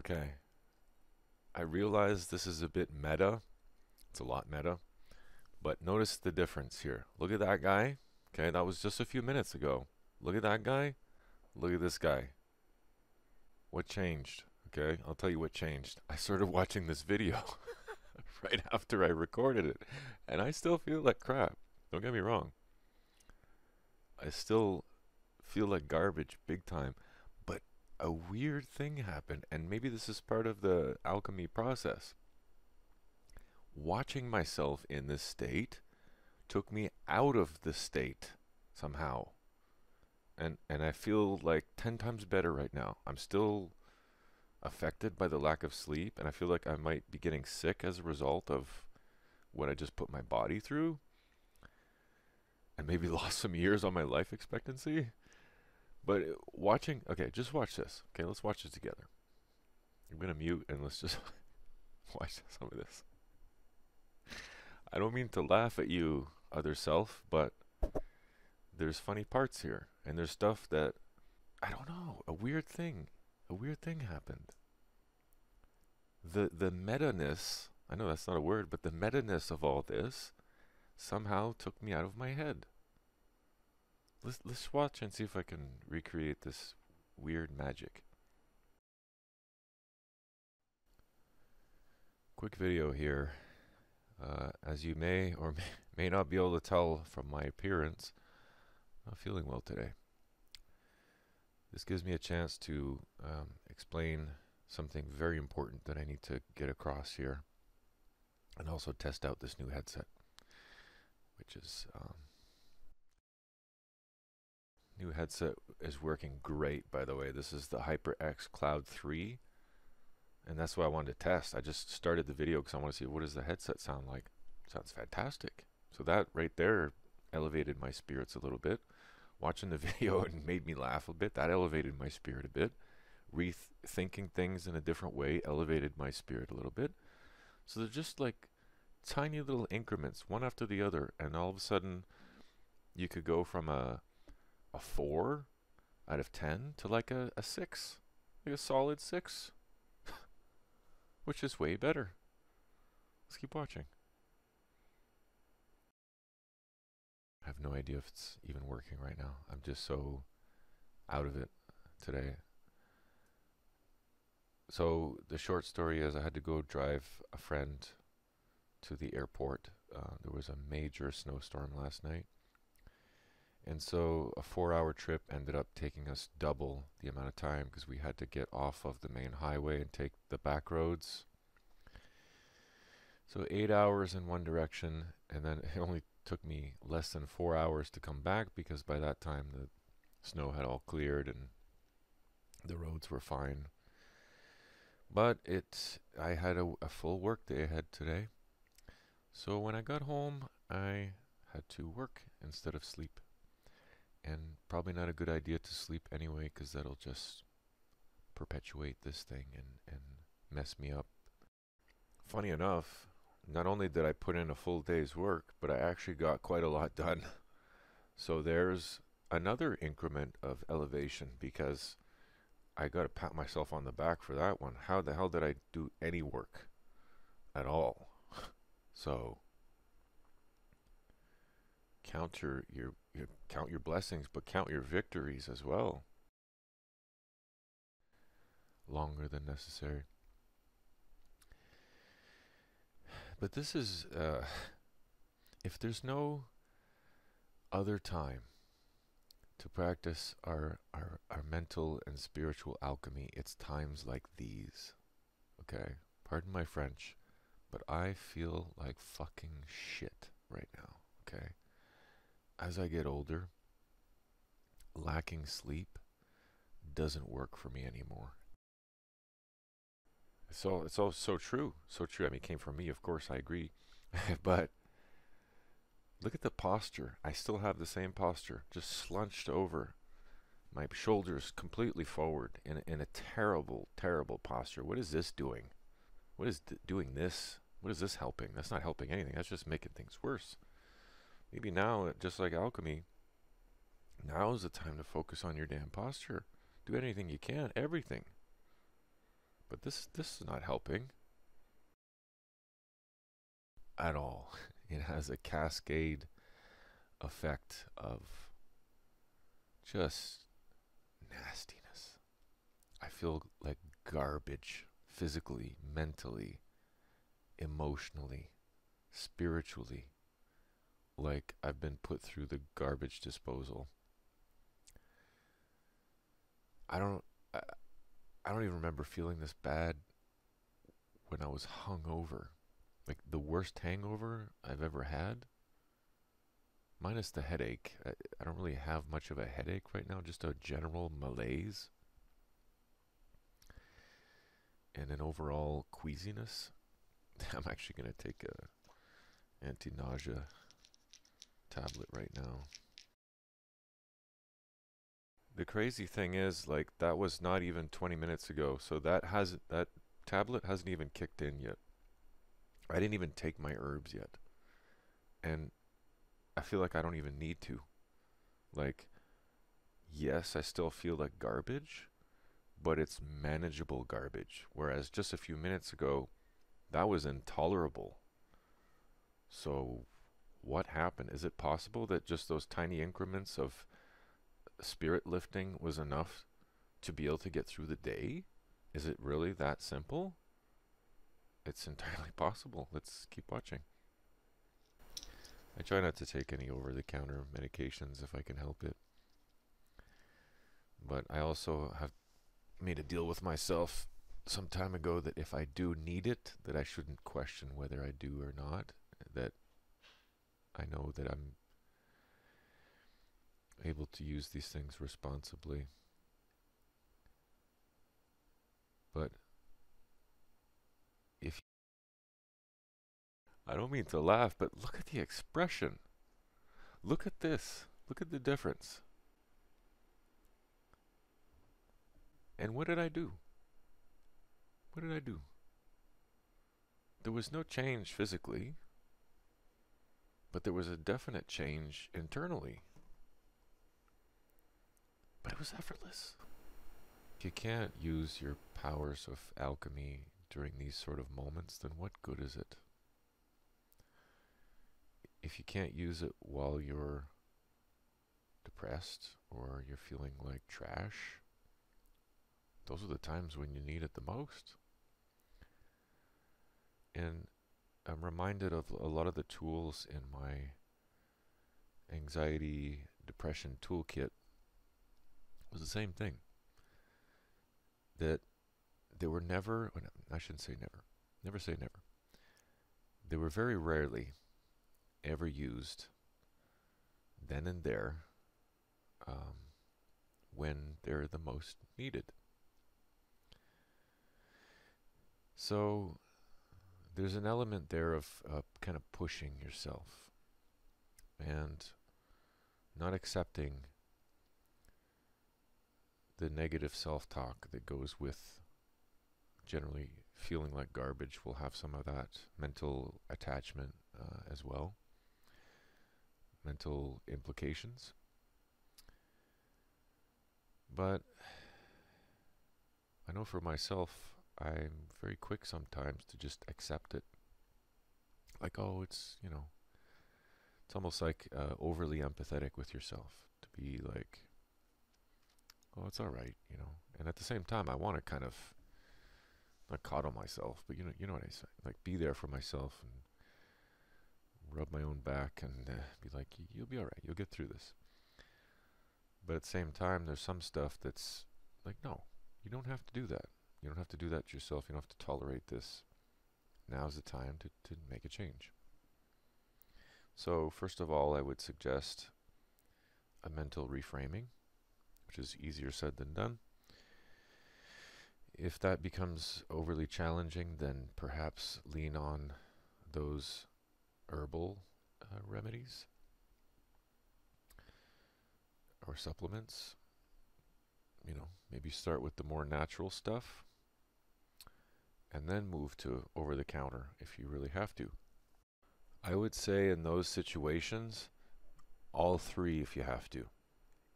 Okay, I realize this is a bit meta. It's a lot meta, but notice the difference here. Look at that guy. Okay, that was just a few minutes ago. Look at that guy. Look at this guy. What changed? Okay, I'll tell you what changed. I started watching this video right after I recorded it, and I still feel like crap. Don't get me wrong. I still feel like garbage big time, but a weird thing happened, and maybe this is part of the alchemy process. Watching myself in this state took me out of the state somehow. And I feel like 10 times better right now. I'm still affected by the lack of sleep, and I feel like I might be getting sick as a result of what I just put my body through, and maybe lost some years on my life expectancy. But watching, okay, just watch this. Okay, let's watch this together. I'm gonna mute and let's just watch some of this. I don't mean to laugh at you, other self, but there's funny parts here, and there's stuff that I don't know. A weird thing happened. The meta-ness. I know that's not a word, but the meta-ness of all this somehow took me out of my head. Let's watch and see if I can recreate this weird magic. Quick video here. As you may or may not be able to tell from my appearance, I'm not feeling well today. This gives me a chance to explain something very important that I need to get across here, and also test out this new headset, which is new headset is working great, by the way. This is the HyperX Cloud 3, and that's what I wanted to test. I just started the video because I want to see what does the headset sound like. Sounds fantastic. So that right there elevated my spirits a little bit. Watching the video, it made me laugh a bit. That elevated my spirit a bit. Rethinking things in a different way elevated my spirit a little bit. So they're just like tiny little increments, one after the other, and all of a sudden you could go from a 4 out of 10 to like a 6, like a solid 6, which is way better. Let's keep watching. I have no idea if it's even working right now. I'm just so out of it today. So the short story is I had to go drive a friend to the airport. There was a major snowstorm last night. And so a 4-hour trip ended up taking us double the amount of time because we had to get off of the main highway and take the back roads. So 8 hours in one direction, and then it only took me less than 4 hours to come back because by that time the snow had all cleared and the roads were fine. But I had a full work day ahead today. So when I got home, I had to work instead of sleep. And probably not a good idea to sleep anyway, because that'll just perpetuate this thing and mess me up. Funny enough, not only did I put in a full day's work, but I actually got quite a lot done. So there's another increment of elevation, because I got to pat myself on the back for that one. How the hell did I do any work at all? So count your count your blessings, but count your victories as well. Longer than necessary. But this is if there's no other time to practice our mental and spiritual alchemy, it's times like these. Okay? Pardon my French, but I feel like fucking shit right now. Okay? As I get older, lacking sleep doesn't work for me anymore. So it's all so true. So true. I mean, it came from me, of course, I agree. But look at the posture. I still have the same posture, just slunched over. My shoulders completely forward in a terrible, terrible posture. What is this doing? What is doing this? What is this helping? That's not helping anything. That's just making things worse. Maybe now, just like alchemy, now is the time to focus on your damn posture. Do anything you can, everything. But this is not helping at all. It has a cascade effect of just nastiness. I feel like garbage physically, mentally, emotionally, spiritually, like I've been put through the garbage disposal. I don't I, I don't even remember feeling this bad when I was hungover. Like the worst hangover I've ever had, minus the headache. I don't really have much of a headache right now, just a general malaise and an overall queasiness. I'm actually going to take a anti-nausea tablet right now. The crazy thing is, like, that was not even 20 minutes ago, so that tablet hasn't even kicked in yet. I didn't even take my herbs yet, and I feel like I don't even need to. Like, yes, I still feel like garbage, but it's manageable garbage. Whereas just a few minutes ago, that was intolerable. So, what happened? Is it possible that just those tiny increments of spirit lifting was enough to be able to get through the day? Is it really that simple? It's entirely possible. Let's keep watching. I try not to take any over-the-counter medications if I can help it. But I also have made a deal with myself some time ago that if I do need it, that I shouldn't question whether I do or not. That I know that I'm able to use these things responsibly. But if I don't mean to laugh, but look at the expression. Look at this. Look at the difference. And what did I do? What did I do? There was no change physically, but there was a definite change internally. But it was effortless. If you can't use your powers of alchemy during these sort of moments, then what good is it? If you can't use it while you're depressed or you're feeling like trash, those are the times when you need it the most. And I'm reminded of a lot of the tools in my anxiety, depression toolkit was the same thing. That they were never, I shouldn't say never say never. They were very rarely ever used then and there when they're the most needed. So there's an element there of kind of pushing yourself and not accepting the negative self-talk that goes with generally feeling like garbage. Will have some of that mental attachment as well, mental implications. But I know for myself, I'm very quick sometimes to just accept it. Like, oh, it's almost like overly empathetic with yourself to be like, oh, it's all right. And at the same time, I want to kind of not coddle myself, but you know what I say, like be there for myself and rub my own back and be like, you'll be all right. You'll get through this. But at the same time, there's some stuff that's like, no, you don't have to do that. You don't have to do that to yourself. You don't have to tolerate this. Now's the time to make a change. So first of all, I would suggest a mental reframing, which is easier said than done. If that becomes overly challenging, then perhaps lean on those herbal remedies or supplements. Maybe start with the more natural stuff and then move to over the counter if you really have to. I would say in those situations, all three if you have to.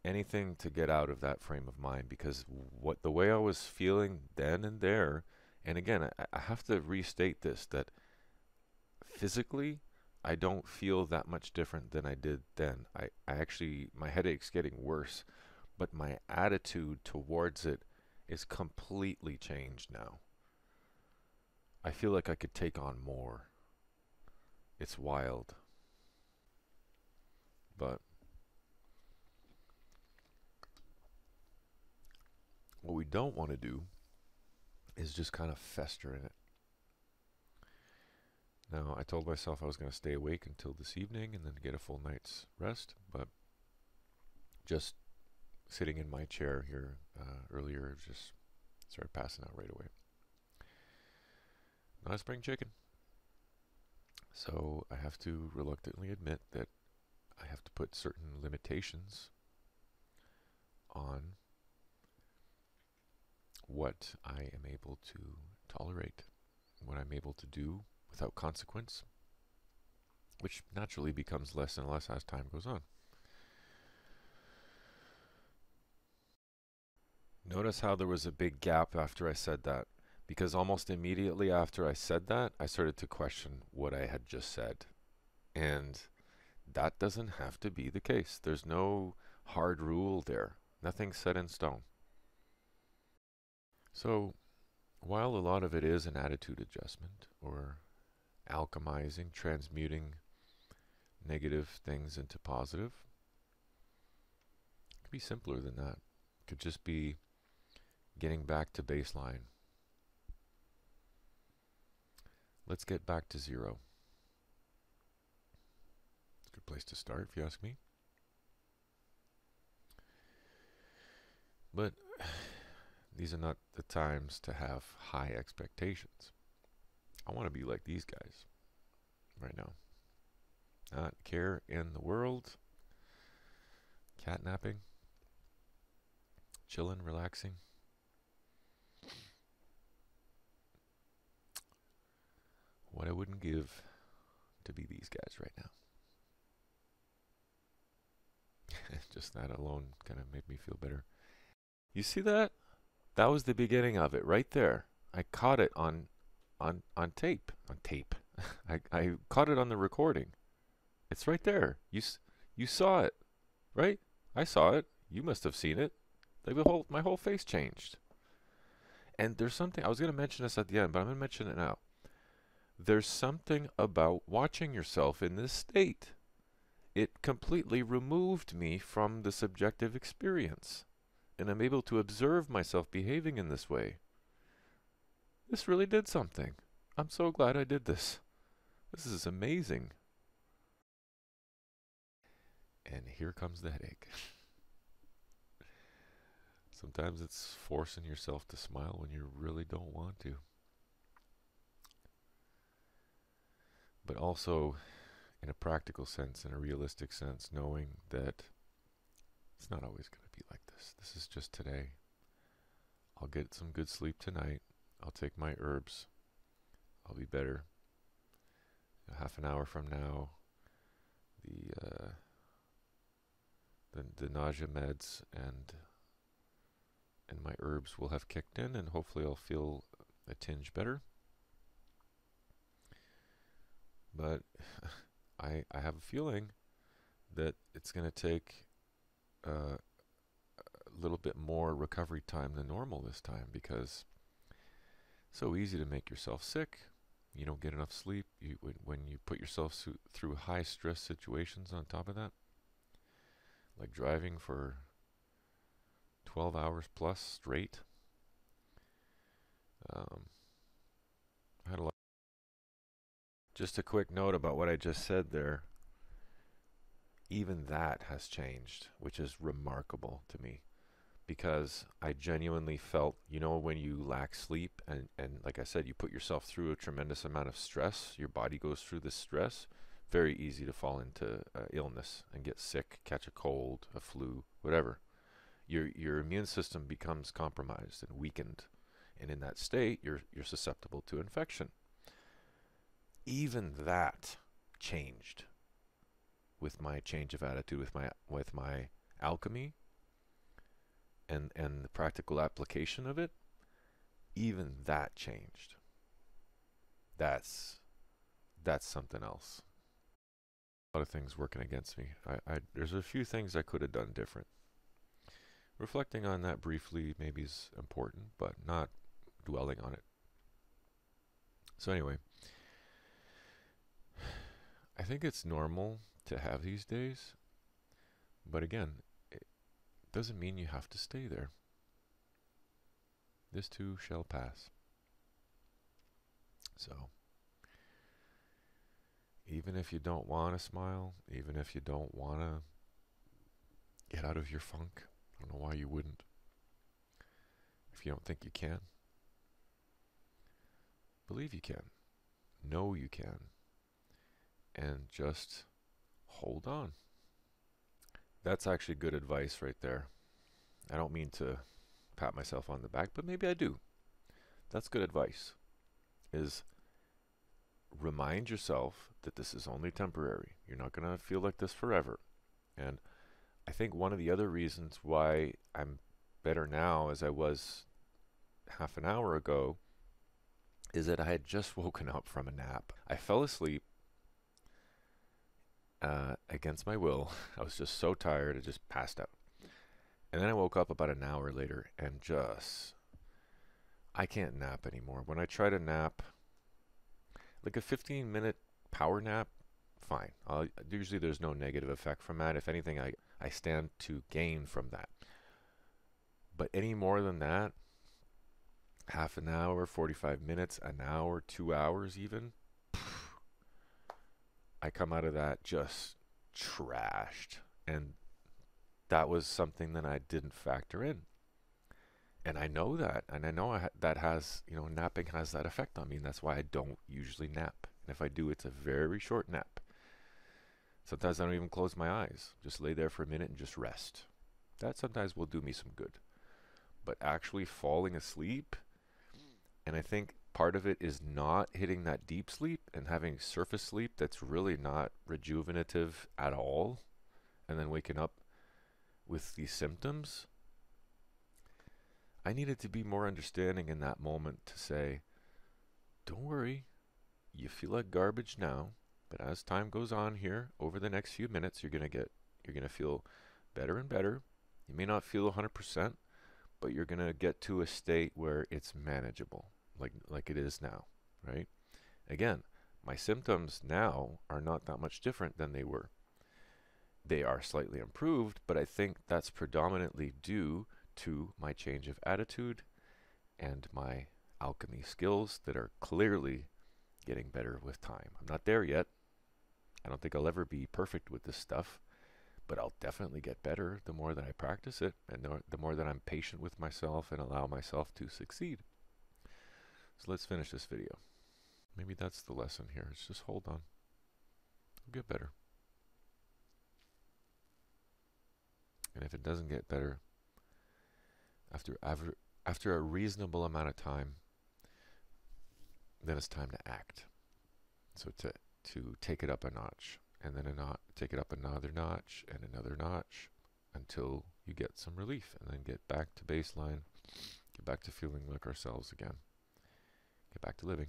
Anything to get out of that frame of mind, because the way I was feeling then and there And again, I have to restate this, that physically, I don't feel that much different than I did then. I actually, my headache's getting worse, but my attitude towards it is completely changed now. I feel like I could take on more. It's wild. But what we don't want to do is just kind of fester in it. Now, I told myself I was going to stay awake until this evening and then get a full night's rest, but just sitting in my chair here earlier just started passing out right away. Not a spring chicken. So I have to reluctantly admit that I have to put certain limitations on what I am able to tolerate, what I'm able to do without consequence, which naturally becomes less and less as time goes on. Notice how there was a big gap after I said that, because almost immediately after I said that, I started to question what I had just said. And that doesn't have to be the case. There's no hard rule there. Nothing's set in stone. So, while a lot of it is an attitude adjustment, or alchemizing, transmuting negative things into positive, it could be simpler than that. It could just be getting back to baseline. Let's get back to zero. It's a good place to start, if you ask me. But these are not the times to have high expectations. I want to be like these guys right now. Not care in the world. Catnapping. Chilling, relaxing. What I wouldn't give to be these guys right now. Just that alone kind of made me feel better. You see that? That was the beginning of it right there. I caught it on tape. On tape. I caught it on the recording. It's right there. You saw it, right? I saw it. You must have seen it. Like my whole face changed. And there's something, I was going to mention this at the end, but I'm going to mention it now. There's something about watching yourself in this state. It completely removed me from the subjective experience. And I'm able to observe myself behaving in this way. This really did something. I'm so glad I did this. This is amazing. And here comes the headache. Sometimes it's forcing yourself to smile when you really don't want to. But also, in a practical sense, in a realistic sense, knowing that it's not always going to be like this. This is just today. I'll get some good sleep tonight. I'll take my herbs. I'll be better. Half an hour from now, the nausea meds and my herbs will have kicked in, and hopefully I'll feel a tinge better. But I have a feeling that it's going to take a little bit more recovery time than normal this time, because it's so easy to make yourself sick. You don't get enough sleep. When you put yourself through high stress situations on top of that, like driving for 12 hours plus straight. I had a lot. Just a quick note about what I just said there. Even that has changed, which is remarkable to me, because I genuinely felt, you know, when you lack sleep and like I said, you put yourself through a tremendous amount of stress, your body goes through this stress, very easy to fall into illness and get sick, catch a cold, a flu, whatever. Your immune system becomes compromised and weakened, and in that state, you're susceptible to infection. Even that changed with my change of attitude, with my alchemy, and the practical application of it. even that changed. That's something else. A lot of things working against me. There's a few things I could have done different. Reflecting on that briefly maybe is important, but not dwelling on it. So anyway, I think it's normal to have these days, but again, it doesn't mean you have to stay there. This too shall pass. So, even if you don't want to smile, even if you don't want to get out of your funk, I don't know why you wouldn't. If you don't think you can, believe you can. Know you can. And just hold on. That's actually good advice right there. I don't mean to pat myself on the back, but maybe I do. That's good advice. Is remind yourself that this is only temporary. You're not going to feel like this forever. And I think one of the other reasons why I'm better now as I was half an hour ago is that I had just woken up from a nap. I fell asleep against my will. I was just so tired, I just passed out. And then I woke up about an hour later and I can't nap anymore. When I try to nap, like a 15-minute power nap, fine. Usually there's no negative effect from that. If anything, I stand to gain from that. But any more than that, half an hour, 45 minutes, an hour, 2 hours even, I come out of that just trashed. And that was something that I didn't factor in. And I know that. And I know that has, napping has that effect on me. And that's why I don't usually nap. And if I do, it's a very short nap. Sometimes I don't even close my eyes. Just lay there for a minute and just rest. That sometimes will do me some good. But actually falling asleep, and I think part of it is not hitting that deep sleep and having surface sleep that's really not rejuvenative at all, and then waking up with these symptoms. I needed to be more understanding in that moment to say, don't worry, you feel like garbage now, but as time goes on here, over the next few minutes, you're going to feel better and better. You may not feel 100%, but you're going to get to a state where it's manageable, like it is now, right? Again, my symptoms now are not that much different than they were. They are slightly improved, but I think that's predominantly due to my change of attitude and my alchemy skills that are clearly getting better with time. I'm not there yet. I don't think I'll ever be perfect with this stuff, but I'll definitely get better the more that I practice it and the more that I'm patient with myself and allow myself to succeed. So let's finish this video. Maybe that's the lesson here. It's just hold on. It'll get better. And if it doesn't get better, after a reasonable amount of time, then it's time to act. So to take it up a notch, and then take it up another notch, and another notch, until you get some relief, and then get back to baseline, get back to feeling like ourselves again, get back to living.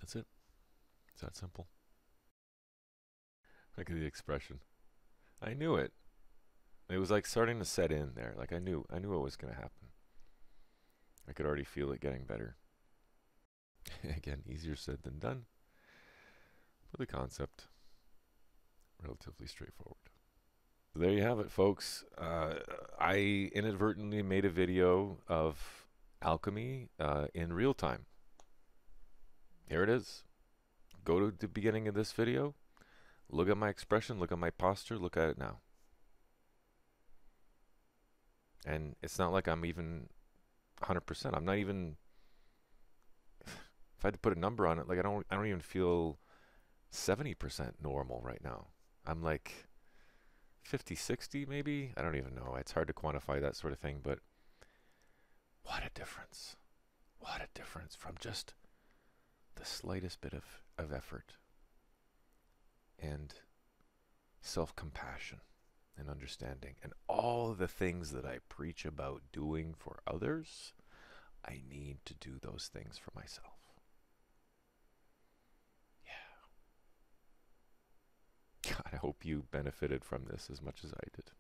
That's it. It's that simple. Look at the expression. I knew it. It was like starting to set in there. Like I knew it was going to happen. I could already feel it getting better. Again, easier said than done. But the concept, relatively straightforward. So there you have it, folks. I inadvertently made a video of alchemy in real time. Here it is. Go to the beginning of this video. Look at my expression. Look at my posture. Look at it now. And it's not like I'm even 100%. I'm not even, if I had to put a number on it, like I don't even feel 70% normal right now. I'm like 50, 60 maybe. I don't even know. It's hard to quantify that sort of thing, but what a difference. What a difference from just the slightest bit of effort and self-compassion and understanding, and all the things that I preach about doing for others, I need to do those things for myself. Yeah. God, I hope you benefited from this as much as I did.